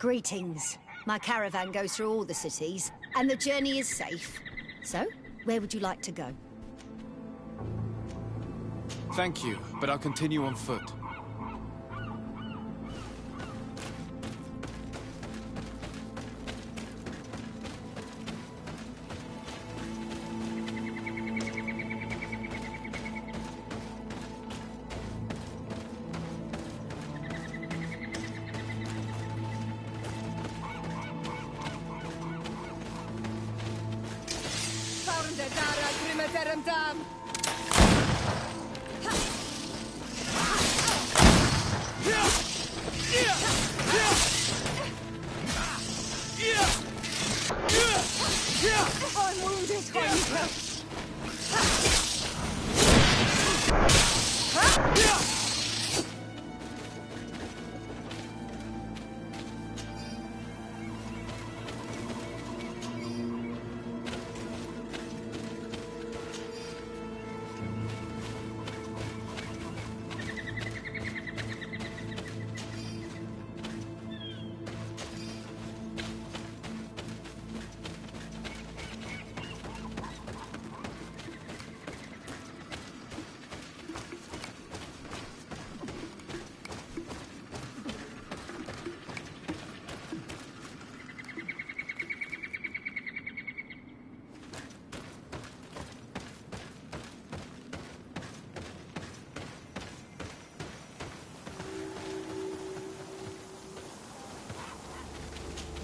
Greetings. My caravan goes through all the cities, and the journey is safe. So, where would you like to go? Thank you, but I'll continue on foot. I'm wounded,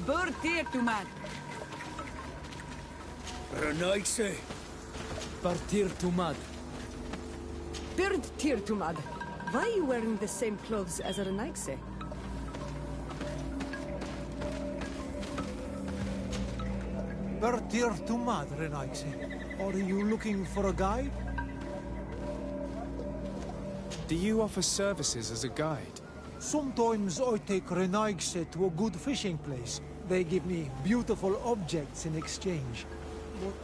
Burtir to man. Renaigse. Partir to mud. Bird tir to mad. Why are you wearing the same clothes as a Renaigse? Partir to mad, Renaigse. Are you looking for a guide? Do you offer services as a guide? Sometimes I take Renaigse to a good fishing place. They give me beautiful objects in exchange. But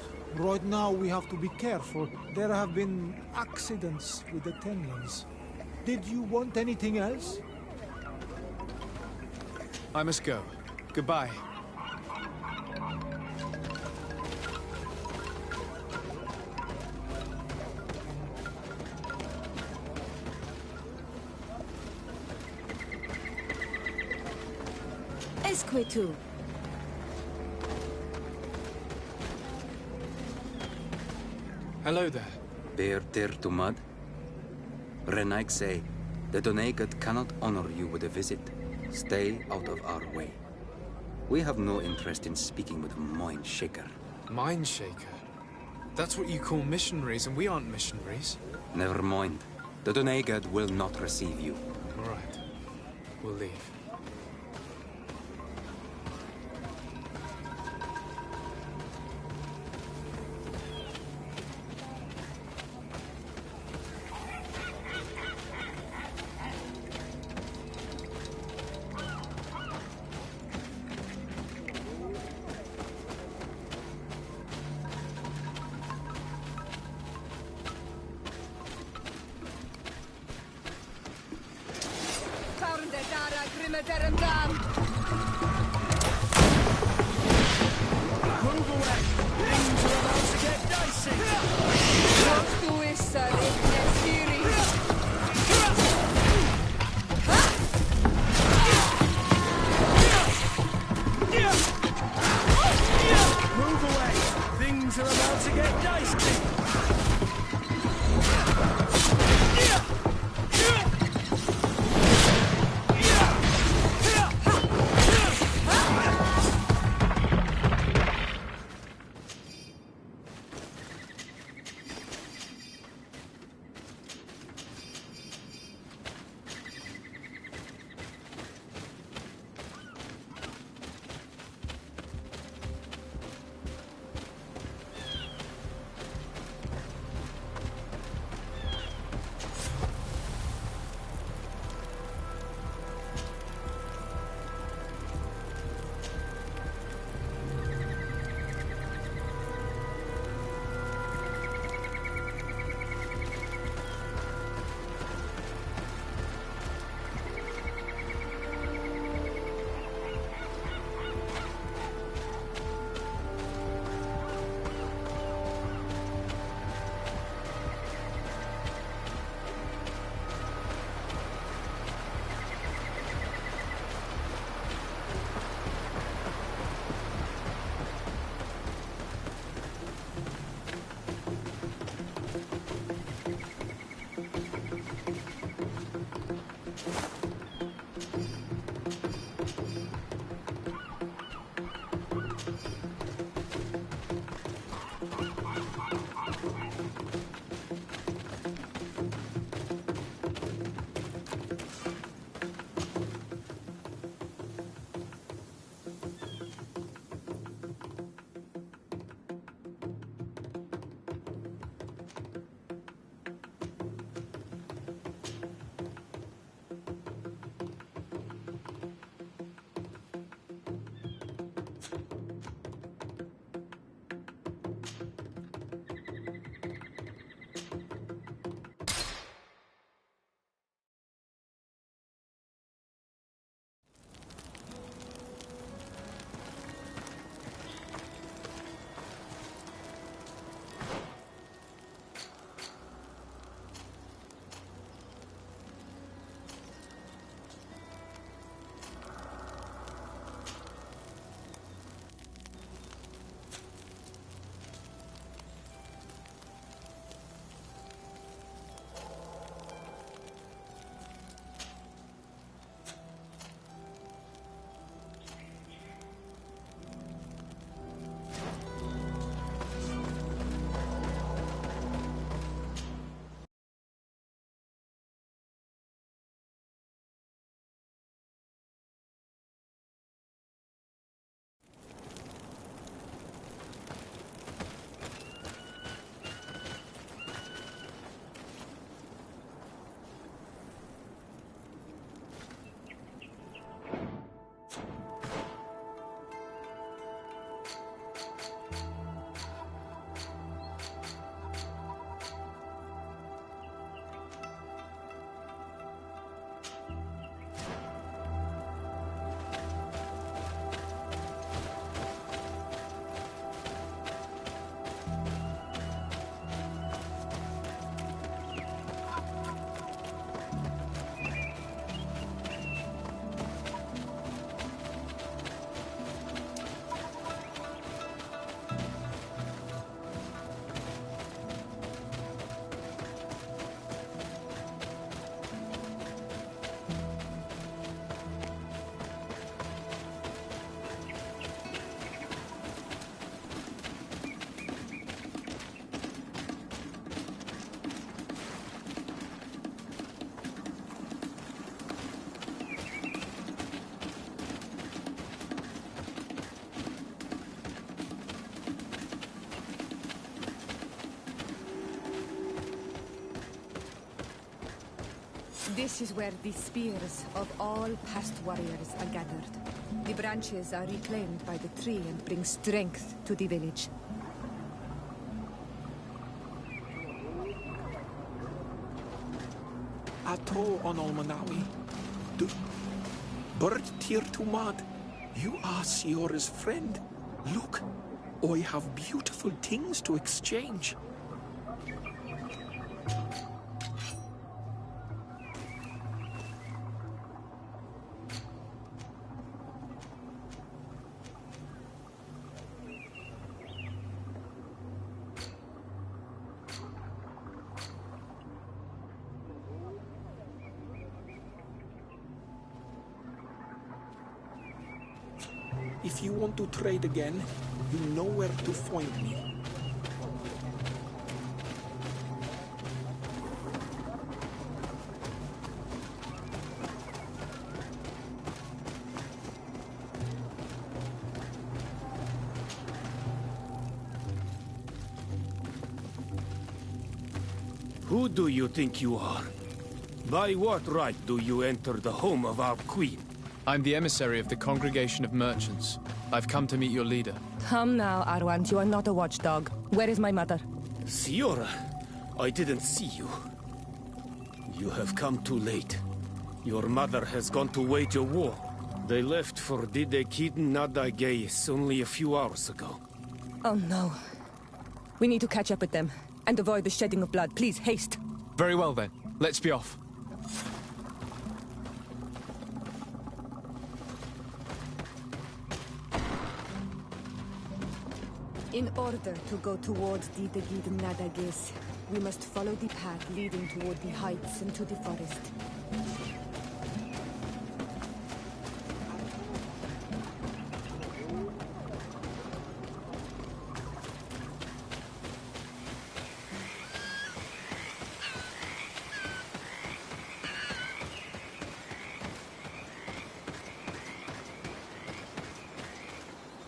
right now we have to be careful. There have been accidents with the Tenlins. Did you want anything else? I must go. Goodbye. Esque tu. Hello there. Bear tir to mud? Renaik say, the Donegat cannot honor you with a visit. Stay out of our way. We have no interest in speaking with a mind shaker. Mind shaker? That's what you call missionaries, and we aren't missionaries. Never mind. The Donegat will not receive you. All right. We'll leave. Move away! Things are about to get dicey! Move away! Things are about to get dicey! This is where the spears of all past warriors are gathered. The branches are reclaimed by the tree and bring strength to the village. Ato onol manawi. Bird tir tumad. You are Siora's friend. Look, I have beautiful things to exchange. If you want to trade again, you know where to find me. Who do you think you are? By what right do you enter the home of our queen? I'm the emissary of the Congregation of Merchants. I've come to meet your leader. Come now, Arwant. You are not a watchdog. Where is my mother? Siora, I didn't see you. You have come too late. Your mother has gone to wage a war. They left for Didekid Nadageis only a few hours ago. Oh no. We need to catch up with them and avoid the shedding of blood. Please, haste. Very well then. Let's be off. In order to go towards Didekid Nadageis, we must follow the path leading toward the heights and to the forest.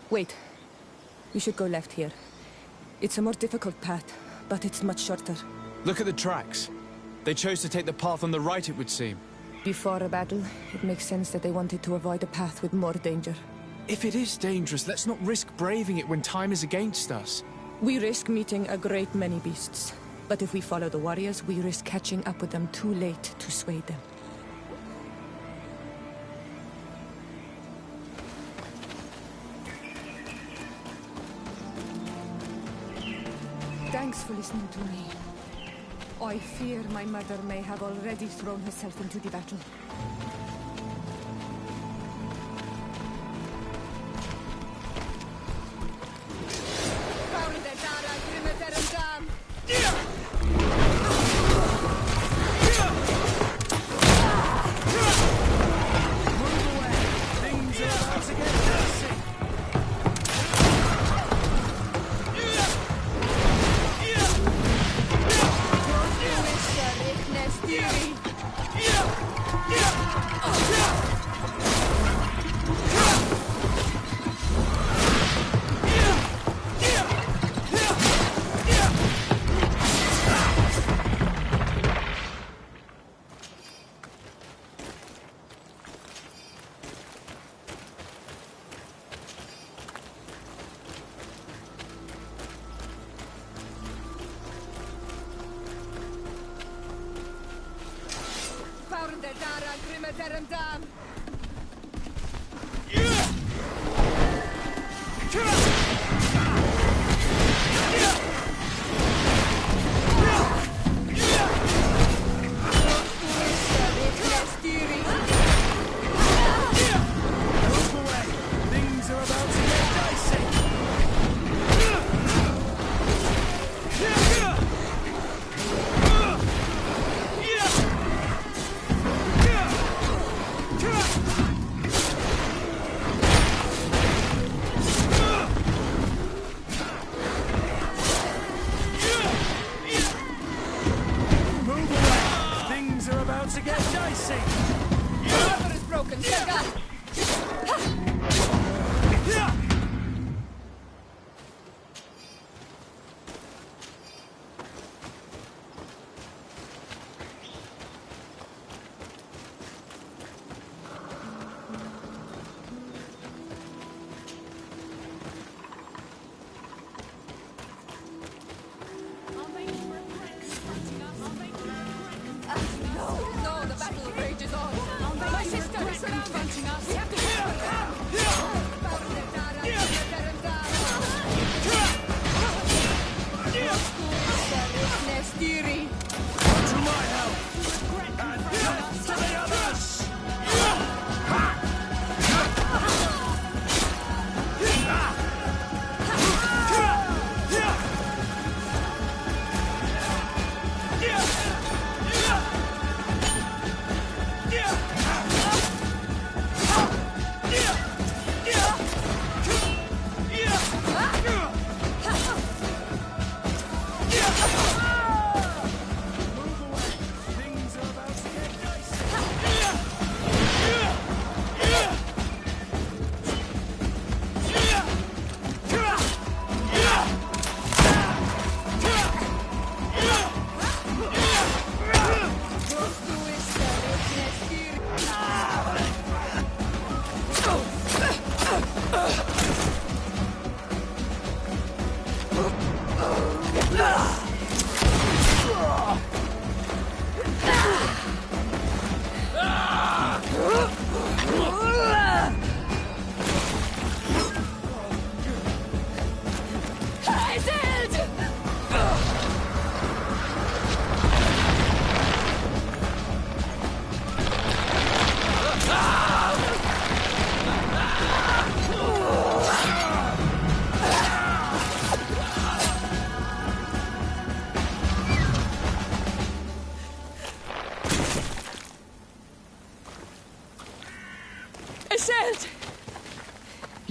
Wait. We should go left here. It's a more difficult path, but it's much shorter. Look at the tracks. They chose to take the path on the right, it would seem. Before a battle, it makes sense that they wanted to avoid a path with more danger. If it is dangerous, let's not risk braving it when time is against us. We risk meeting a great many beasts. But if we follow the warriors, we risk catching up with them too late to sway them. Thanks for listening to me. I fear my mother may have already thrown herself into the battle.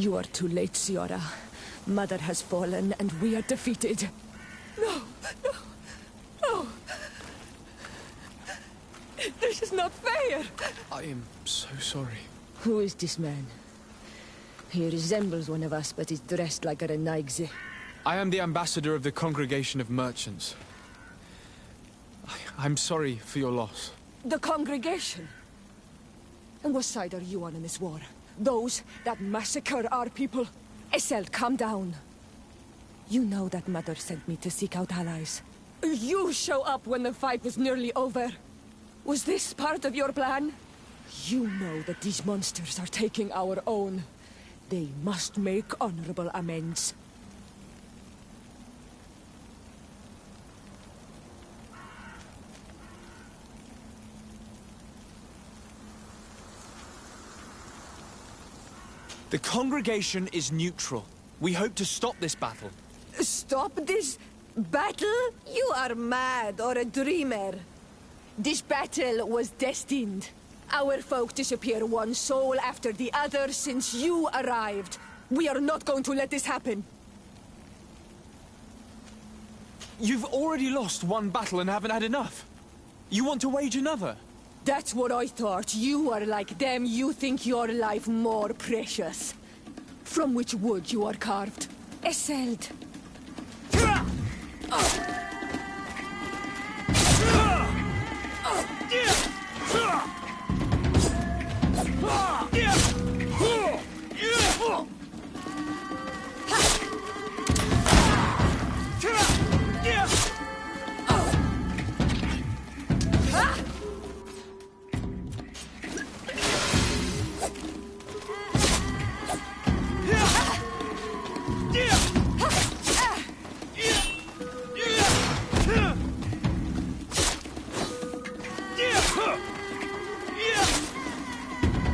You are too late, Ciora. Mother has fallen, and we are defeated. No, no, no. This is not fair. I am so sorry. Who is this man? He resembles one of us, but is dressed like a Renaigse. I am the ambassador of the Congregation of Merchants. I'm sorry for your loss. The congregation? And what side are you on in this war? Those that massacre our people? Eseld, calm down. You know that Mother sent me to seek out allies. You show up when the fight was nearly over. Was this part of your plan? You know that these monsters are taking our own. They must make honorable amends. The congregation is neutral. We hope to stop this battle. Stop this battle? You are mad or a dreamer. This battle was destined. Our folk disappear one soul after the other since you arrived. We are not going to let this happen. You've already lost one battle and haven't had enough. You want to wage another? That's what I thought. You are like them. You think your life more precious. From which wood you are carved? Eseld.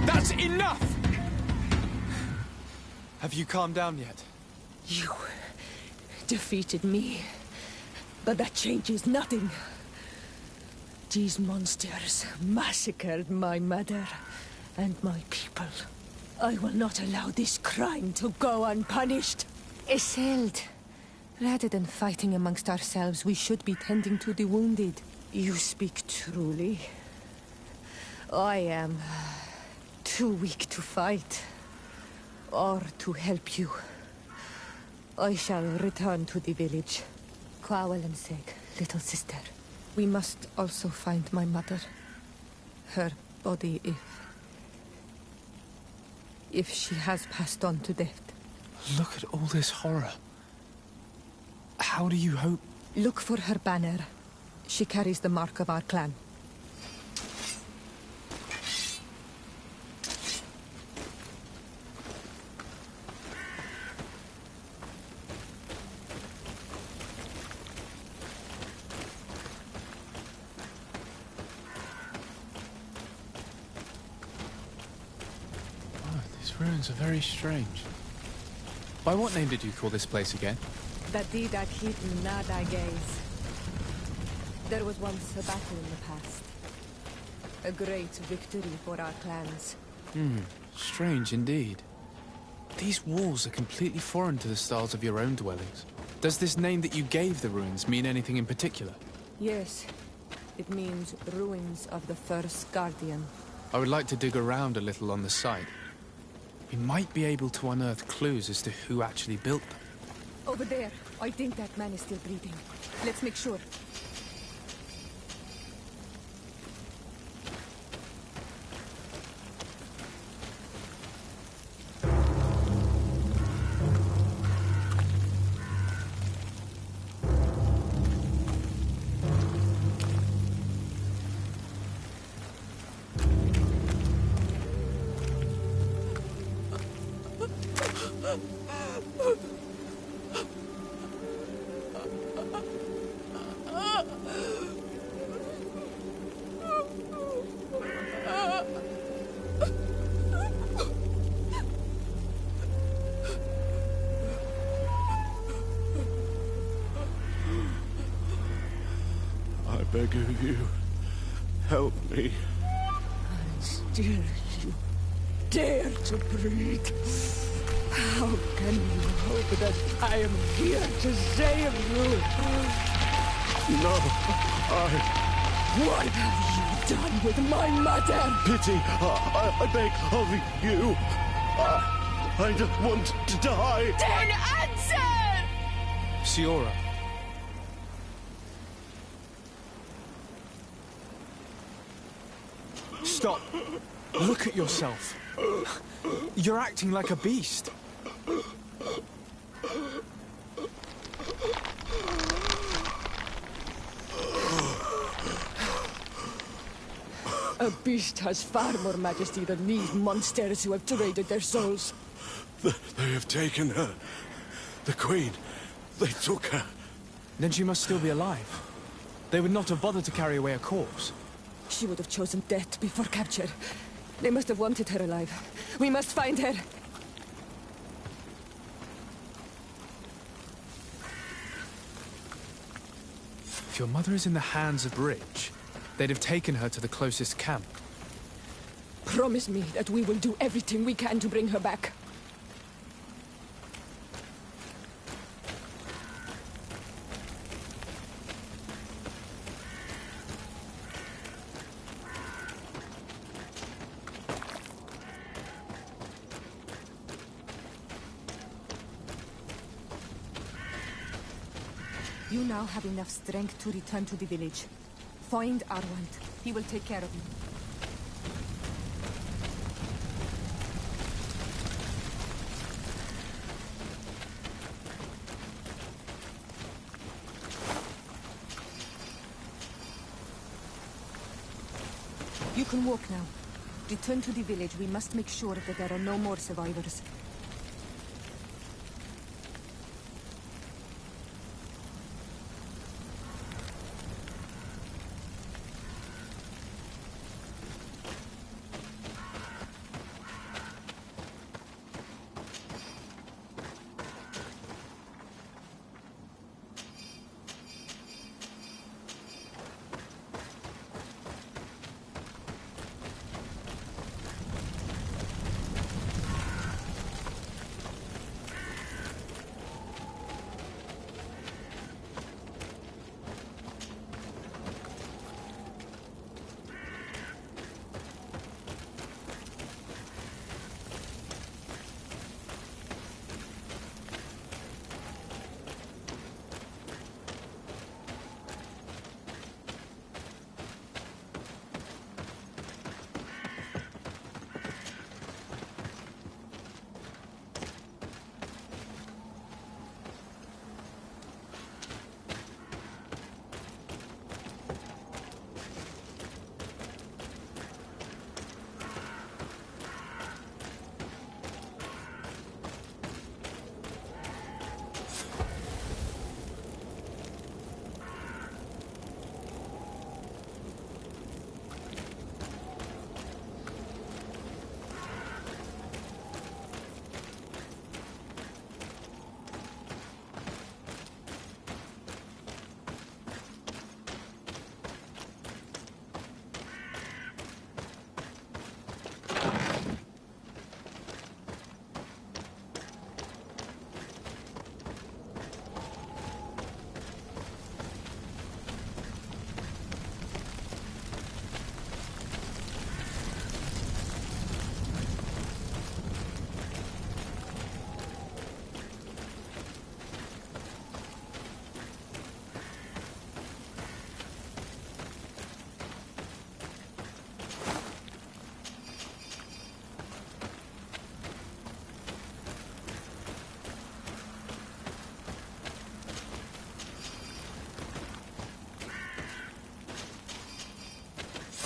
That's enough! Have you calmed down yet? You defeated me, but that changes nothing. These monsters massacred my mother and my people. I will not allow this crime to go unpunished. Eseld, rather than fighting amongst ourselves, we should be tending to the wounded. You speak truly. I am too weak to fight, or to help you. I shall return to the village. Quawel and Seg, little sister. We must also find my mother. Her body, if she has passed on to death. Look at all this horror. How do you hope? Look for her banner. She carries the mark of our clan. These ruins are very strange. By what name did you call this place again? The Didak hidden Nada gaze. There was once a battle in the past. A great victory for our clans. Strange indeed. These walls are completely foreign to the styles of your own dwellings. Does this name that you gave the ruins mean anything in particular? Yes. It means ruins of the first Guardian. I would like to dig around a little on the site. We might be able to unearth clues as to who actually built them. Over there. I think that man is still breathing. Let's make sure. I beg of you, help me. Still you dare to breathe. How can you hope that I am here to save you? No, What have you done with my mother? pity, I beg of you. I don't want to die. Then answer! Siora. Stop. Look at yourself. You're acting like a beast. A beast has far more majesty than these monsters who have traded their souls. They have taken her. The Queen. They took her. Then she must still be alive. They would not have bothered to carry away a corpse. She would have chosen death before capture. They must have wanted her alive. We must find her. If your mother is in the hands of Rich, they'd have taken her to the closest camp. Promise me that we will do everything we can to bring her back. You now have enough strength to return to the village. Find Arwand. He will take care of you. You can walk now. Return to the village. We must make sure that there are no more survivors.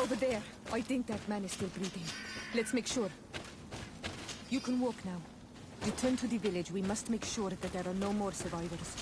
Over there. I think that man is still breathing. Let's make sure. You can walk now. Return to the village. We must make sure that there are no more survivors.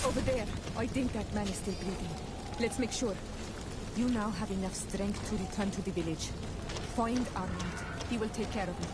Over there. I think that man is still breathing. Let's make sure. You now have enough strength to return to the village. Find Arnold. He will take care of you.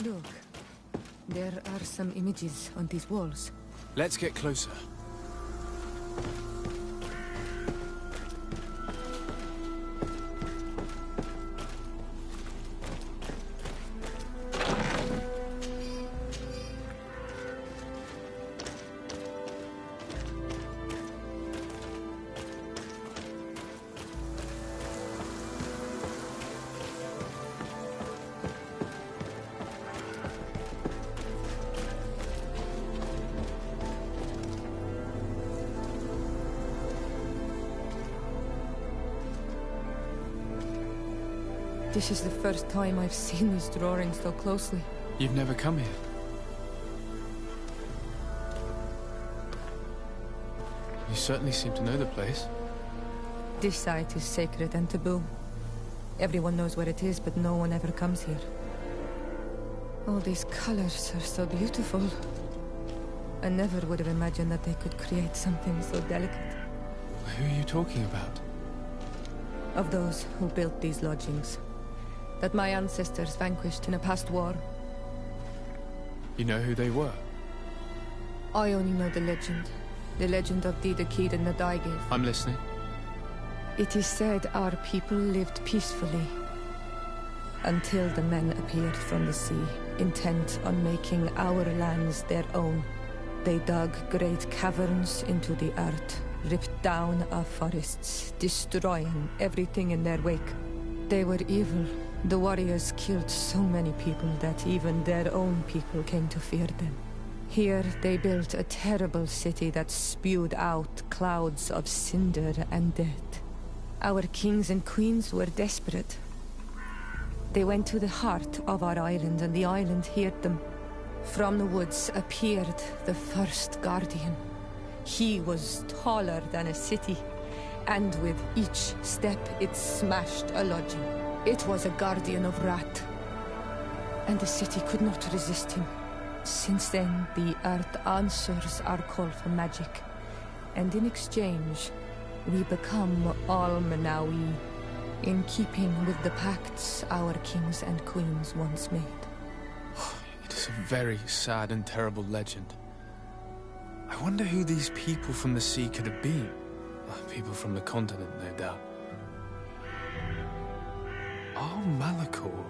Look, there are some images on these walls. Let's get closer. This is the first time I've seen these drawings so closely. You've never come here? You certainly seem to know the place. This site is sacred and taboo. Everyone knows where it is, but no one ever comes here. All these colors are so beautiful. I never would have imagined that they could create something so delicate. Who are you talking about? Of those who built these lodgings. That my ancestors vanquished in a past war. You know who they were? I only know the legend. The legend of the Kid and the Daigave. I'm listening. It is said our people lived peacefully. Until the men appeared from the sea, intent on making our lands their own. They dug great caverns into the earth, ripped down our forests, destroying everything in their wake. They were evil. The warriors killed so many people that even their own people came to fear them. Here they built a terrible city that spewed out clouds of cinder and death. Our kings and queens were desperate. They went to the heart of our island, and the island heard them. From the woods appeared the first guardian. He was taller than a city, and with each step it smashed a lodging. It was a guardian of Rat, and the city could not resist him. Since then, the earth answers our call for magic, and in exchange, we become Almanawi, in keeping with the pacts our kings and queens once made. It is a very sad and terrible legend. I wonder who these people from the sea could have been. People from the continent, no doubt. Our Malachor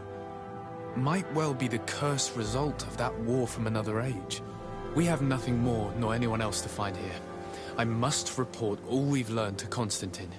might well be the cursed result of that war from another age. We have nothing more nor anyone else to find here. I must report all we've learned to Constantine.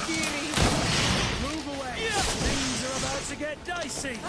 Stiri. Move away! Things are about to get dicey!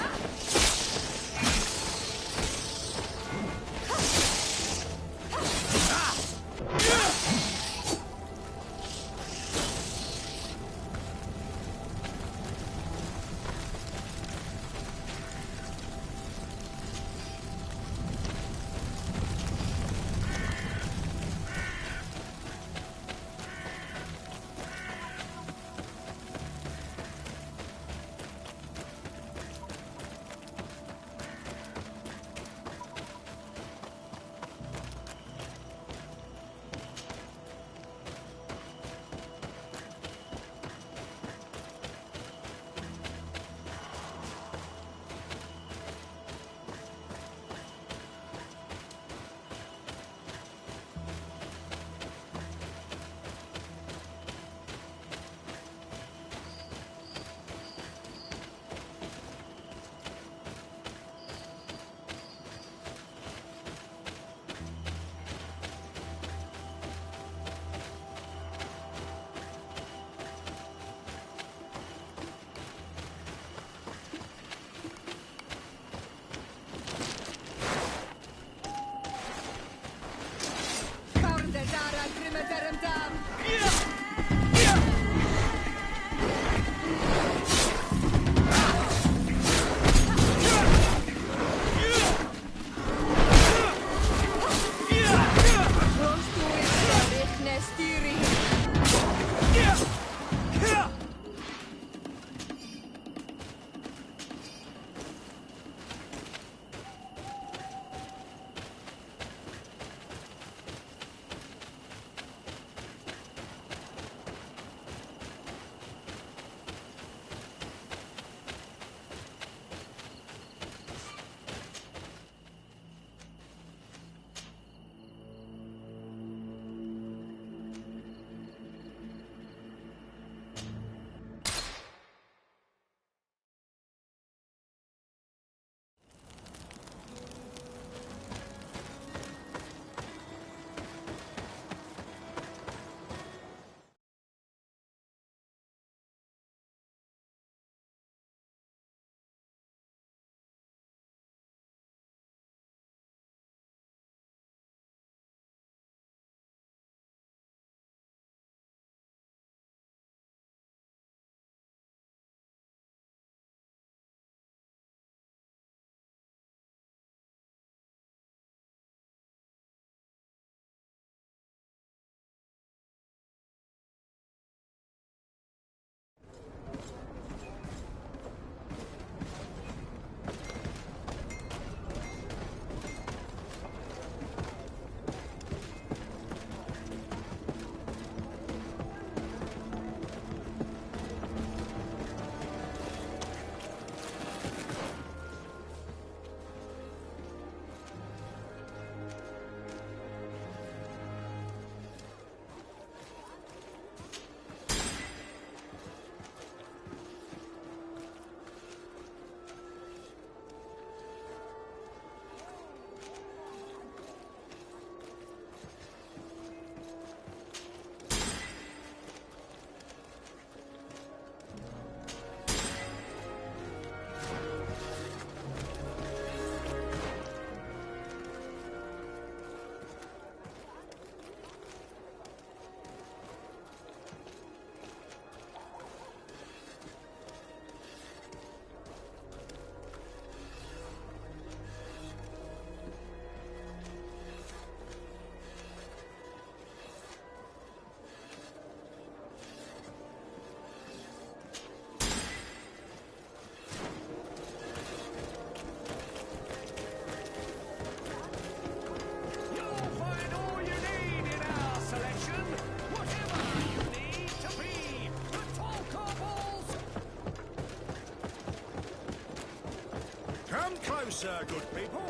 Come closer, good people.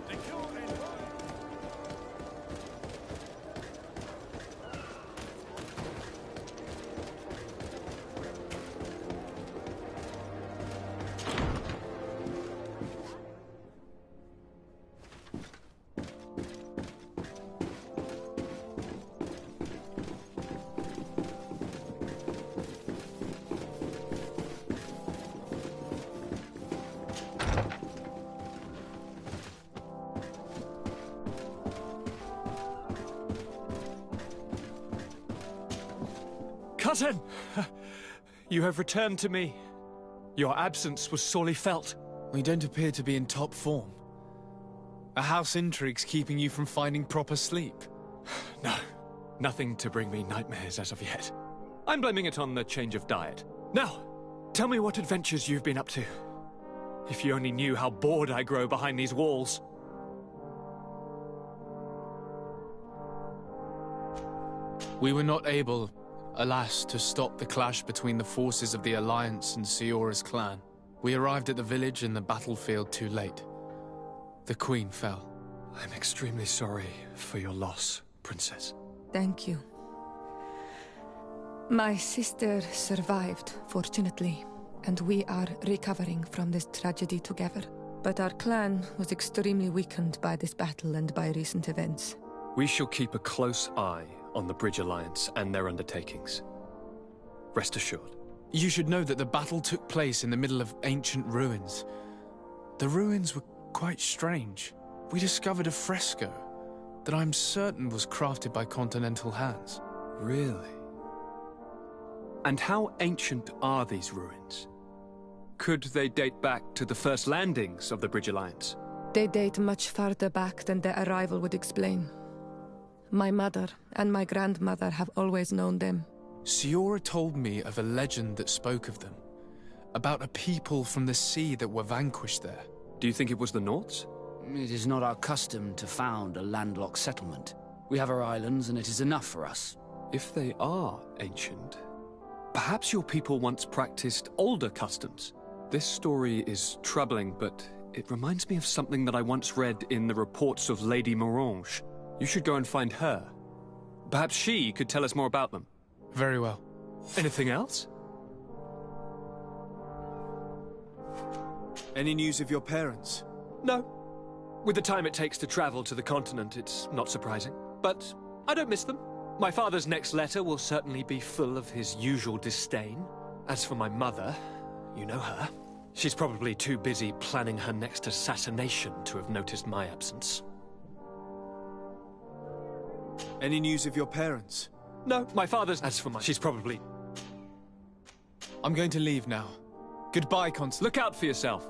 The court and Cousin! You have returned to me. Your absence was sorely felt. We don't appear to be in top form. Are house intrigues keeping you from finding proper sleep? No, nothing to bring me nightmares as of yet. I'm blaming it on the change of diet. Now, tell me what adventures you've been up to. If you only knew how bored I grow behind these walls. We were not able, alas, to stop the clash between the forces of the Alliance and Siora's clan. We arrived at the village and the battlefield too late. The Queen fell. I'm extremely sorry for your loss, Princess. Thank you. My sister survived, fortunately, and we are recovering from this tragedy together. But our clan was extremely weakened by this battle and by recent events. We shall keep a close eye on the Bridge Alliance and their undertakings. Rest assured. You should know that the battle took place in the middle of ancient ruins. The ruins were quite strange. We discovered a fresco that I'm certain was crafted by continental hands. Really? And how ancient are these ruins? Could they date back to the first landings of the Bridge Alliance? They date much farther back than their arrival would explain. My mother and my grandmother have always known them. Siora told me of a legend that spoke of them, about a people from the sea that were vanquished there. Do you think it was the Nauts? It is not our custom to found a landlocked settlement. We have our islands, and it is enough for us. If they are ancient, perhaps your people once practiced older customs. This story is troubling, but it reminds me of something that I once read in the reports of Lady Morange. You should go and find her. Perhaps she could tell us more about them. Very well. Anything else? Any news of your parents? No. With the time it takes to travel to the continent, it's not surprising. But I don't miss them. My father's next letter will certainly be full of his usual disdain. As for my mother, you know her. She's probably too busy planning her next assassination to have noticed my absence. Any news of your parents? No, my father's... As for my... She's probably... I'm going to leave now. Goodbye, Constance. Look out for yourself.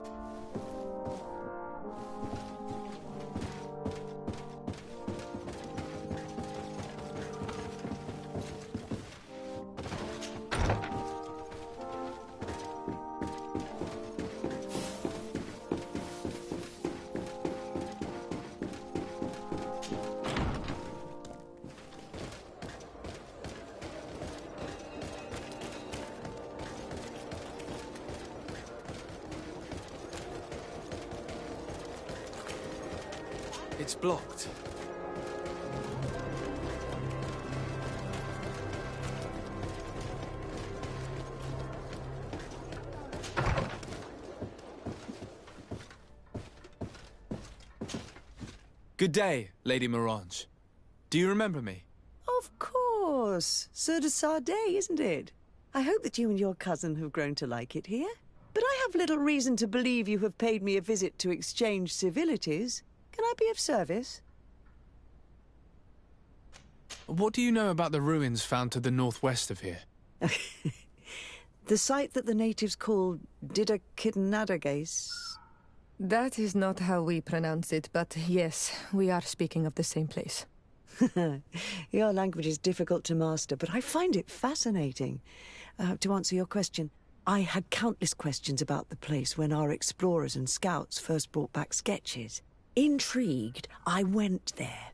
It's blocked. Good day, Lady Morange. Do you remember me? Of course. Sir de Sardet, isn't it? I hope that you and your cousin have grown to like it here. But I have little reason to believe you have paid me a visit to exchange civilities. Can I be of service? What do you know about the ruins found to the northwest of here? The site that the natives call Didakidnadagais. That is not how we pronounce it, but yes, we are speaking of the same place. Your language is difficult to master, but I find it fascinating. To answer your question, I had countless questions about the place when our explorers and scouts first brought back sketches. Intrigued, I went there.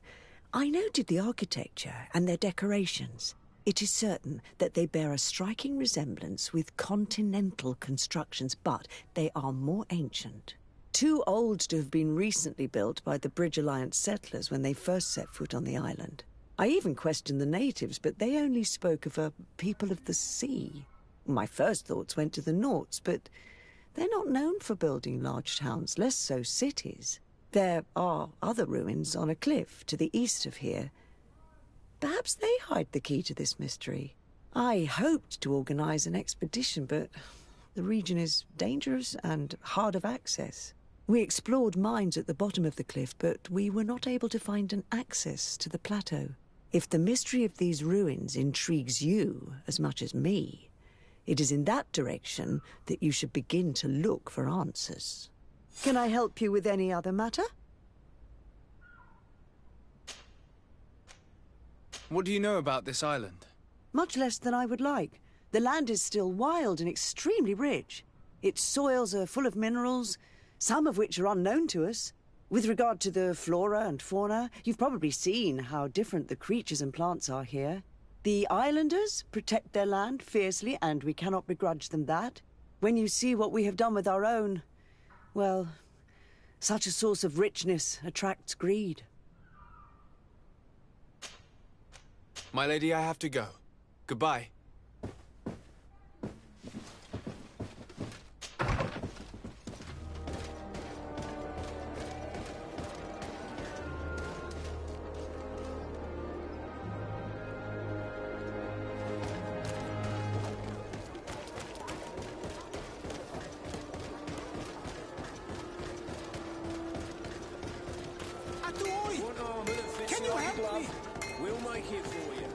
I noted the architecture and their decorations. It is certain that they bear a striking resemblance with continental constructions, but they are more ancient. Too old to have been recently built by the Bridge Alliance settlers when they first set foot on the island. I even questioned the natives, but they only spoke of a people of the sea. My first thoughts went to the Nauts, but they're not known for building large towns, less so cities. There are other ruins on a cliff to the east of here. Perhaps they hide the key to this mystery. I hoped to organize an expedition, but the region is dangerous and hard of access. We explored mines at the bottom of the cliff, but we were not able to find an access to the plateau. If the mystery of these ruins intrigues you as much as me, it is in that direction that you should begin to look for answers. Can I help you with any other matter? What do you know about this island? Much less than I would like. The land is still wild and extremely rich. Its soils are full of minerals, some of which are unknown to us. With regard to the flora and fauna, you've probably seen how different the creatures and plants are here. The islanders protect their land fiercely, and we cannot begrudge them that. When you see what we have done with our own, well, such a source of richness attracts greed. My lady, I have to go. Goodbye. Can you help me? We'll make it for you.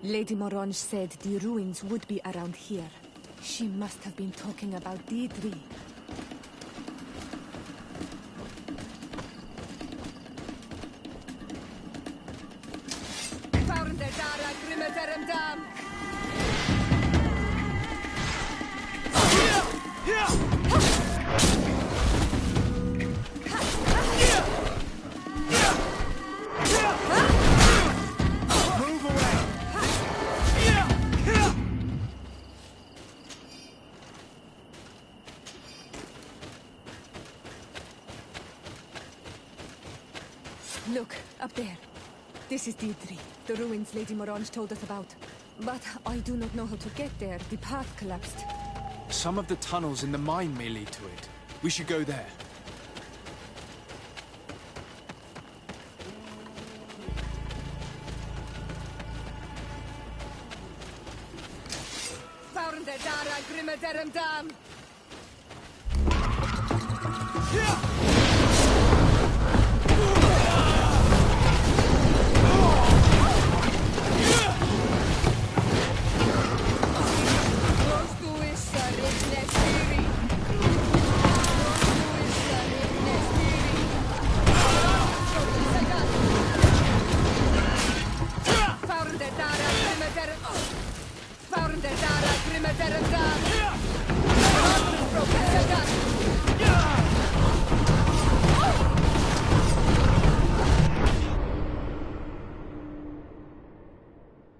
Lady Morange said the ruins would be around here. She must have been talking about Deirdre. Look, up there. This is Deirdre, the ruins Lady Morange told us about. But I do not know how to get there. The path collapsed. Some of the tunnels in the mine may lead to it. We should go there. der Dara grimme derem Dam. Found der Dara grimme derem Dam. Broken